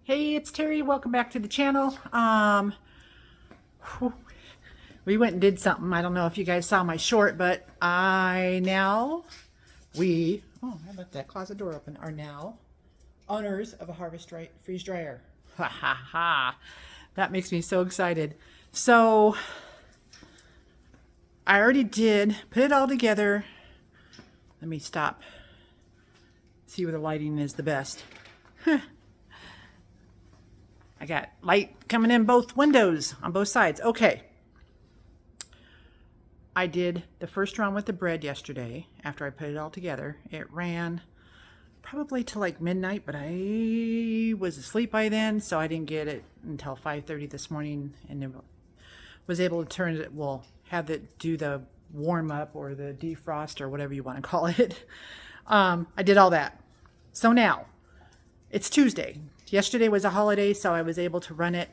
Hey, it's Terry. Welcome back to the channel. We went and did something. I don't know if you guys saw my short, but I left that closet door open, are now owners of a freeze dryer. Ha ha ha. That makes me so excited. So I already did put it all together. Let me stop. See where the lighting is the best. I got light coming in both windows on both sides. Okay. I did the first round with the bread yesterday after I put it all together. It ran probably till like midnight, but I was asleep by then, so I didn't get it until 5:30 this morning, and then was able to turn it, have it do the warm up or the defrost or whatever you want to call it. I did all that. So now it's Tuesday. Yesterday was a holiday, so I was able to run it.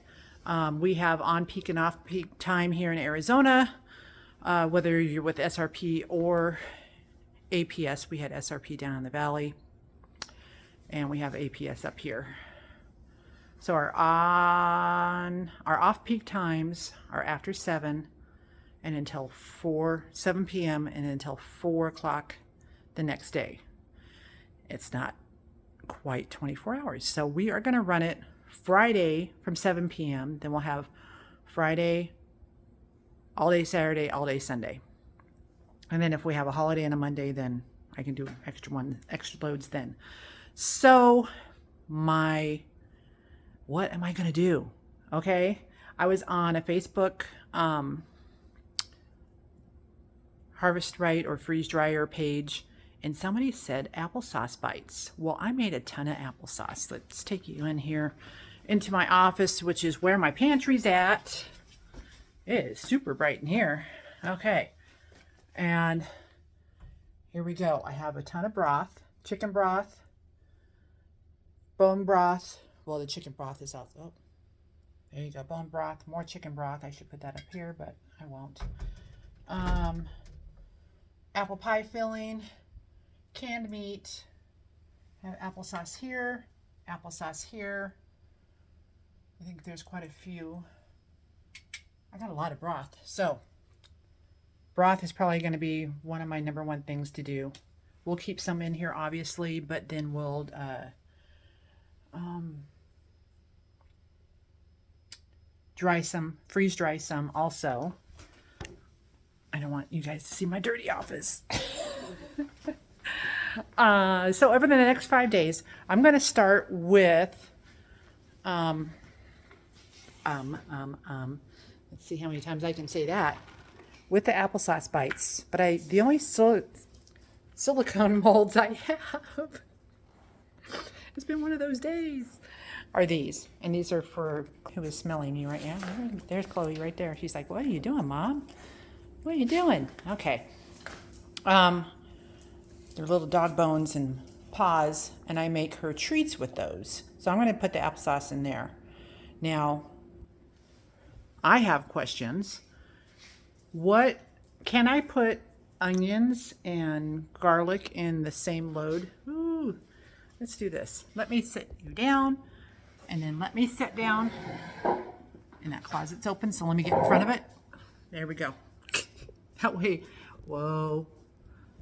We have on peak and off peak time here in Arizona, whether you're with SRP or APS. We had SRP down in the valley, and we have APS up here. So our off peak times are after 7 and until 7 p.m. and until 4 o'clock the next day. It's not quite 24 hours. So we are going to run it Friday from 7 p.m. Then we'll have Friday, all day Saturday, all day Sunday. And then if we have a holiday and a Monday, then I can do extra loads then. So what am I going to do? Okay. I was on a Facebook Harvest Right or Freeze Dryer page, and somebody said applesauce bites. Well, I made a ton of applesauce. Let's take you in here into my office, which is where my pantry's at. It is super bright in here. Okay. And here we go. I have a ton of broth, chicken broth, bone broth. Well, the chicken broth is out. Oh, there you go. Bone broth, more chicken broth. I should put that up here, but I won't. Apple pie filling, canned meat, have applesauce here, applesauce here. I think there's quite a few. I got a lot of broth. So broth is probably going to be one of my number one things to do. We'll keep some in here, obviously, but then we'll freeze dry some also. I don't want you guys to see my dirty office. So over the next 5 days, I'm going to start with, let's see how many times I can say that, with the applesauce bites. But the only silicone molds I have, it's been one of those days, are these. And these are for who is smelling me right now. There's Chloe right there. She's like, what are you doing, Mom? What are you doing? Okay. They're little dog bones and paws, and I make her treats with those. So I'm going to put the applesauce in there. Now, I have questions. Can I put onions and garlic in the same load? Ooh, let's do this. Let me sit you down, and then let me sit down. And that closet's open, so let me get in front of it. There we go. That way, whoa.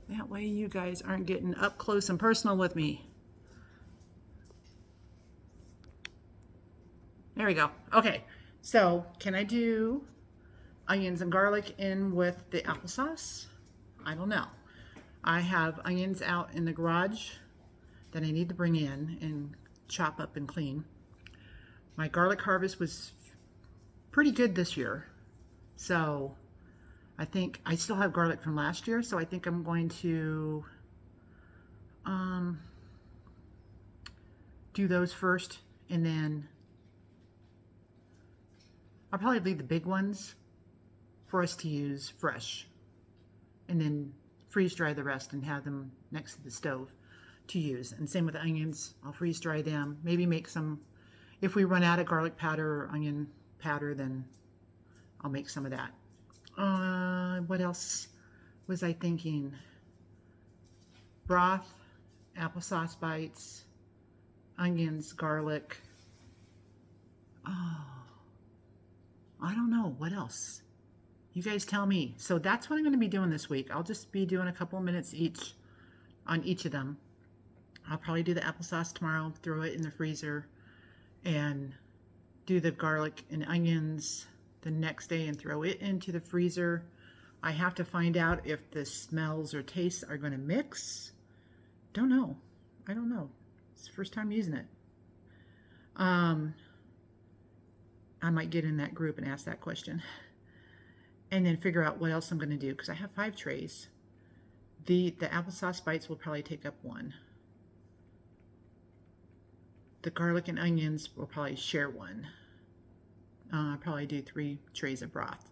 That way you guys aren't getting up close and personal with me. There we go. Okay, so can I do onions and garlic in with the applesauce? I don't know. I have onions out in the garage that I need to bring in and chop up and clean. My garlic harvest was pretty good this year. So I think I still have garlic from last year, so I think I'm going to do those first, and then I'll probably leave the big ones for us to use fresh, and then freeze dry the rest and have them next to the stove to use. And same with the onions. I'll freeze dry them, maybe make some, if we run out of garlic powder or onion powder, then I'll make some of that. What else was I thinking? Broth, applesauce bites, onions, garlic, Oh, I don't know. What else? You guys tell me. So that's what I'm going to be doing this week. I'll just be doing a couple of minutes each on each of them. I'll probably do the applesauce tomorrow, throw it in the freezer, and do the garlic and onions the next day and throw it into the freezer. I have to find out if the smells or tastes are going to mix. Don't know. I don't know. It's the first time using it. I might get in that group and ask that question. And then figure out what else I'm going to do, because I have 5 trays. The applesauce bites will probably take up 1. The garlic and onions will probably share 1. I'll probably do 3 trays of broth.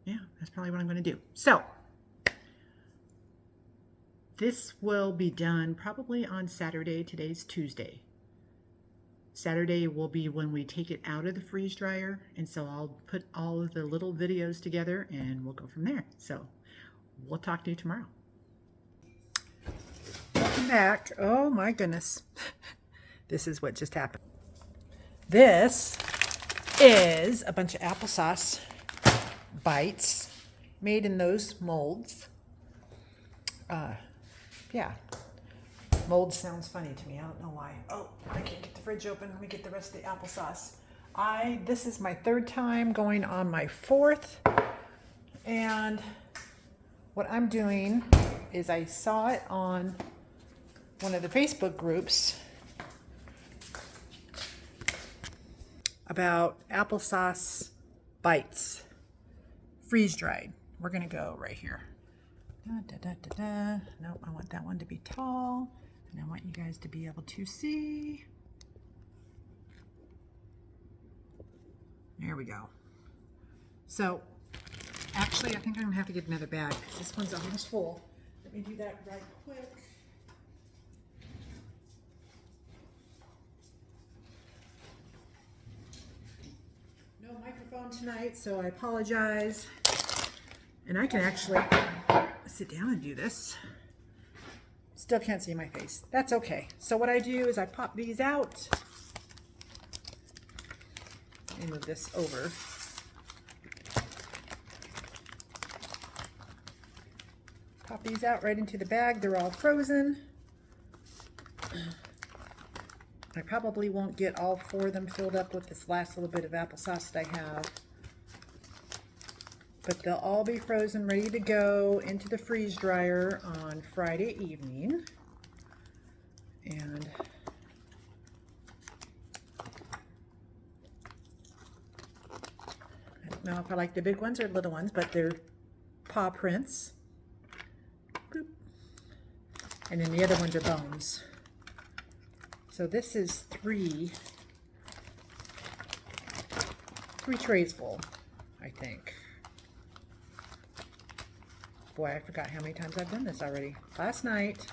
Yeah, that's probably what I'm going to do. So, this will be done probably on Saturday. Today's Tuesday. Saturday will be when we take it out of the freeze dryer, and so I'll put all of the little videos together and we'll go from there. So, we'll talk to you tomorrow. Welcome back. Oh my goodness. This is what just happened. This is a bunch of applesauce bites made in those molds. Yeah, mold sounds funny to me. I don't know why. Oh, I can't get the fridge open. Let me get the rest of the applesauce. This is my 3rd time, going on my 4th. And what I'm doing is I saw it on one of the Facebook groups about applesauce bites, freeze dried. We're gonna go right here. Nope, I want that one to be tall, and I want you guys to be able to see. There we go. So, actually, I think I'm gonna have to get another bag because this one's almost full. Let me do that right quick. No microphone tonight, so I apologize. And I can actually sit down and do this. Still can't see my face. That's okay. So what I do is I pop these out and move this over. Pop these out right into the bag. They're all frozen. I probably won't get all 4 of them filled up with this last little bit of applesauce that I have. But they'll all be frozen, ready to go into the freeze dryer on Friday evening. And I don't know if I like the big ones or little ones, but they're paw prints. Boop. And then the other ones are bones. So this is 3 trays full, I think. Boy, I forgot how many times I've done this already. Last night,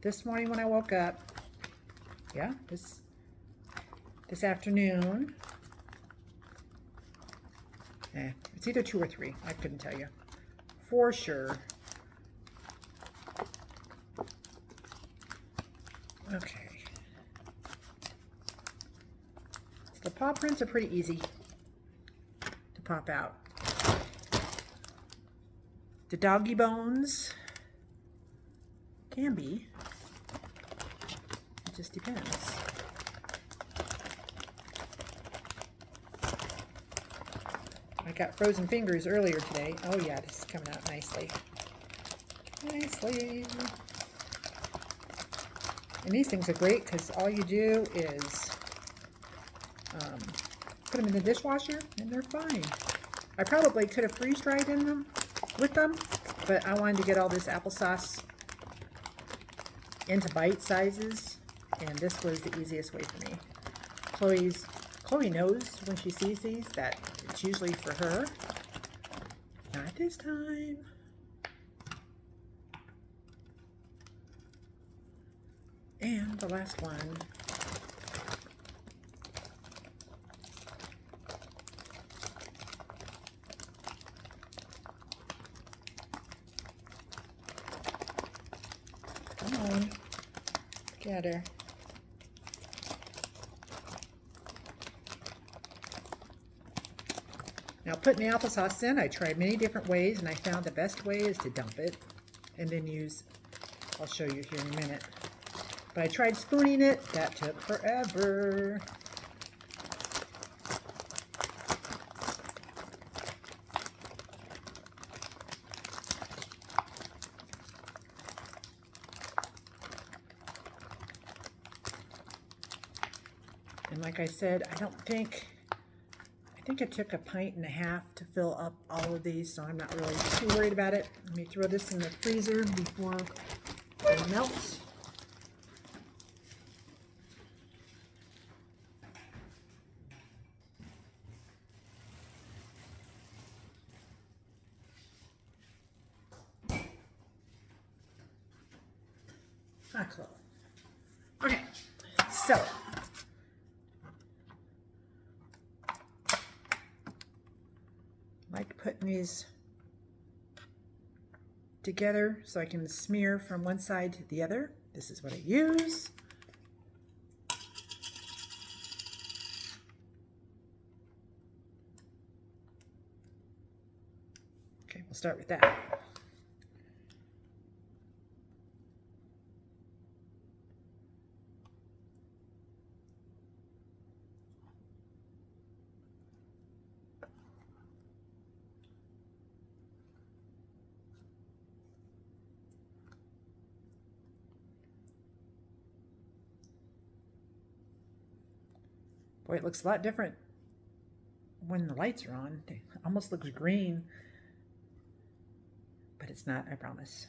this morning when I woke up, yeah, this afternoon. It's either 2 or 3. I couldn't tell you for sure. Okay. So the paw prints are pretty easy to pop out. The doggy bones can be. It just depends. I got frozen fingers earlier today. Oh yeah, this is coming out nicely. Nicely. And these things are great because all you do is put them in the dishwasher and they're fine. I probably could have freeze dried in them with them, but I wanted to get all this applesauce into bite sizes, and this was the easiest way for me. Chloe knows when she sees these that it's usually for her. Not this time. And the last one. Come on. Get her. Now putting the applesauce in, I tried many different ways, and I found the best way is to dump it and then use, I'll show you here in a minute. But I tried spooning it. That took forever. And like I said, I think it took 1.5 pints to fill up all of these, so I'm not really too worried about it. Let me throw this in the freezer before it melts. Close. Okay, so I like putting these together so I can smear from one side to the other. This is what I use. Okay, we'll start with that. Boy, it looks a lot different when the lights are on. It almost looks green, but it's not, I promise.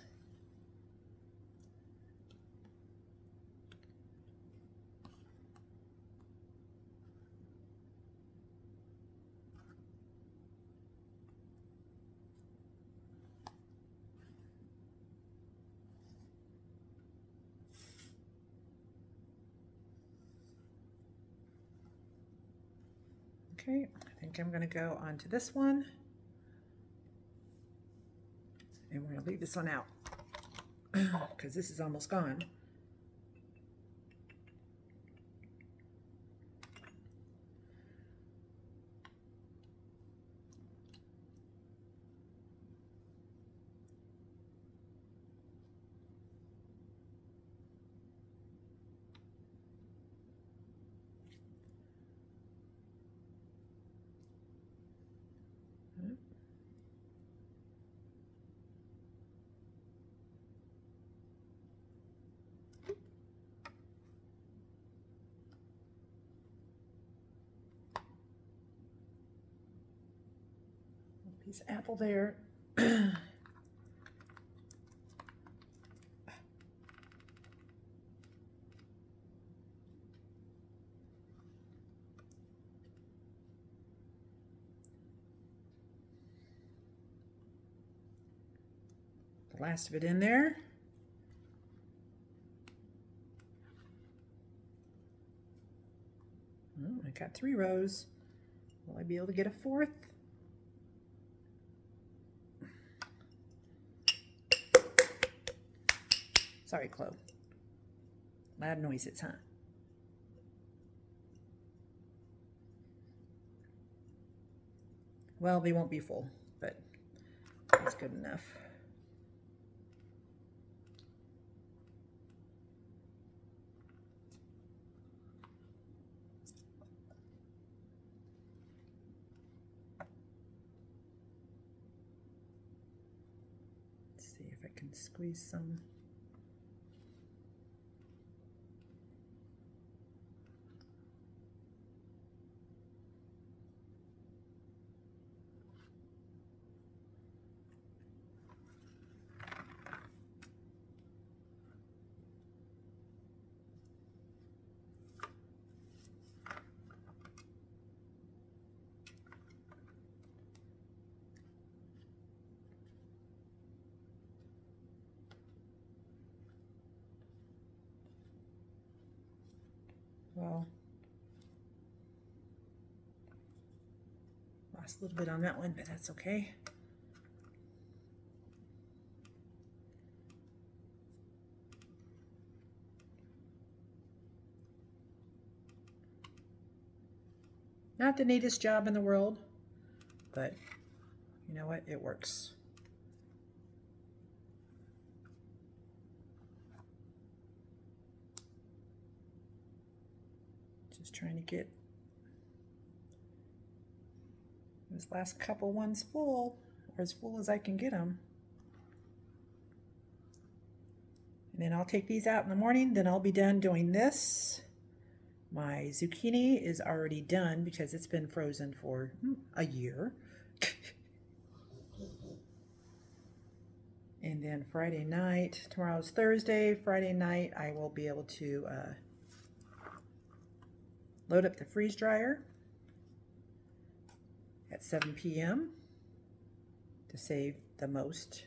Okay, I think I'm going to go on to this one. And we're going to leave this one out because this is almost gone. Piece of apple there. The last of it in there. Oh, I got 3 rows. Will I be able to get a 4th? Sorry, Chloe. Loud noises, huh? Well, they won't be full, but that's good enough. Let's see if I can squeeze some. Well, lost a little bit on that one, but that's okay. Not the neatest job in the world, but you know what? It works. Just trying to get this last couple ones full, or as full as I can get them. And then I'll take these out in the morning, then I'll be done doing this. My zucchini is already done because it's been frozen for a year. And then Friday night, tomorrow's Thursday, Friday night I will be able to load up the freeze dryer at 7 p.m. to save the most.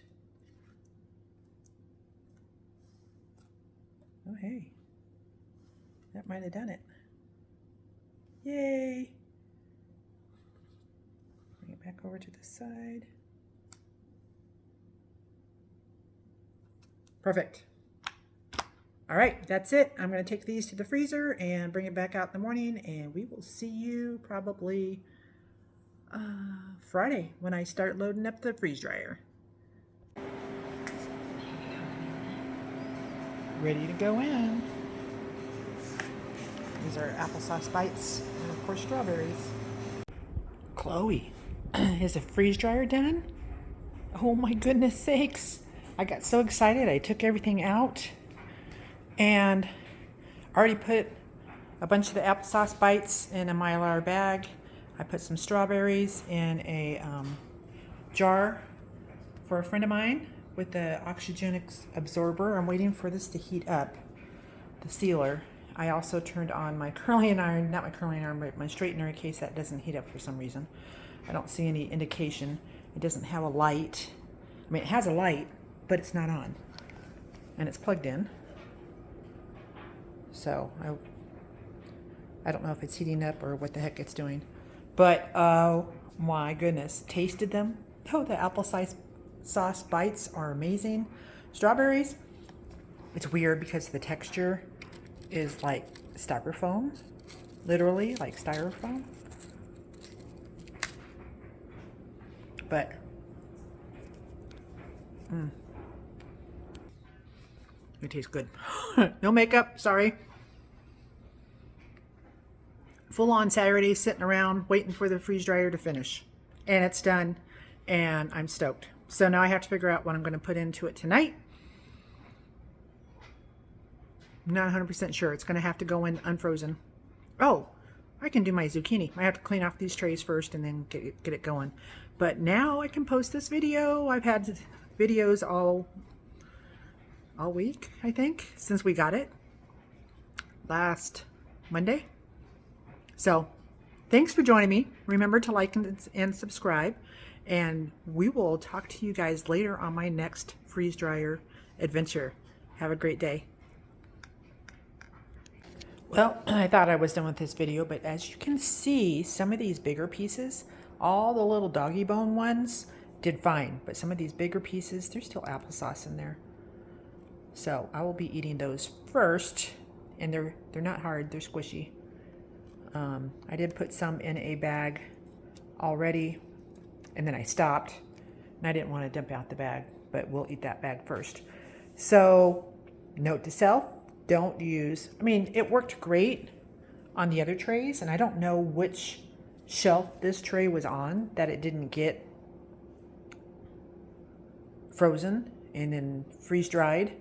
Oh, hey, that might have done it. Yay! Bring it back over to the side. Perfect. All right, that's it. I'm going to take these to the freezer and bring it back out in the morning, and we will see you probably Friday when I start loading up the freeze dryer. Ready to go in. These are applesauce bites and of course strawberries. Chloe, is the freeze dryer done? Oh my goodness sakes. I got so excited I took everything out and already put a bunch of the applesauce bites in a Mylar bag. I put some strawberries in a jar for a friend of mine with the oxygen absorber. I'm waiting for this to heat up, the sealer. I also turned on my curling iron, not my curling iron, but my straightener in case that doesn't heat up for some reason. I don't see any indication. It doesn't have a light. I mean, it has a light, but it's not on. And it's plugged in. So I don't know if it's heating up or what the heck it's doing. But oh my goodness, tasted them. Oh, the applesauce bites are amazing. Strawberries, it's weird because the texture is like styrofoam, literally like styrofoam. But it tastes good. No makeup, sorry. Full on Saturday, sitting around waiting for the freeze dryer to finish. And it's done, and I'm stoked. So now I have to figure out what I'm going to put into it tonight. I'm not 100% sure. It's going to have to go in unfrozen. Oh, I can do my zucchini. I have to clean off these trays first and then get it going. But now I can post this video. I've had videos all week, I think, since we got it last Monday. So thanks for joining me. Remember to like and subscribe. And we will talk to you guys later on my next freeze dryer adventure. Have a great day. Well, I thought I was done with this video, but as you can see, some of these bigger pieces, all the little doggy bone ones did fine, but some of these bigger pieces, there's still applesauce in there. So I will be eating those first, and they're not hard, they're squishy. I did put some in a bag already, and then I stopped, and I didn't want to dump out the bag, but we'll eat that bag first. So, note to self, don't use, I mean, it worked great on the other trays, and I don't know which shelf this tray was on that it didn't get frozen and then freeze dried,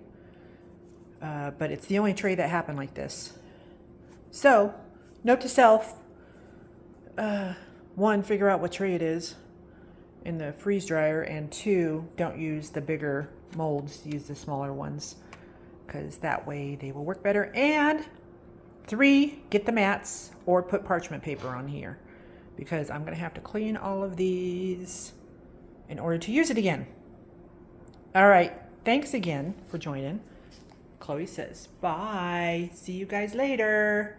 but it's the only tray that happened like this. So, note to self, one, figure out what tray it is in the freeze dryer, and two, don't use the bigger molds, use the smaller ones, because that way they will work better. And three, get the mats or put parchment paper on here, because I'm going to have to clean all of these in order to use it again. All right, thanks again for joining. Chloe says bye. See you guys later.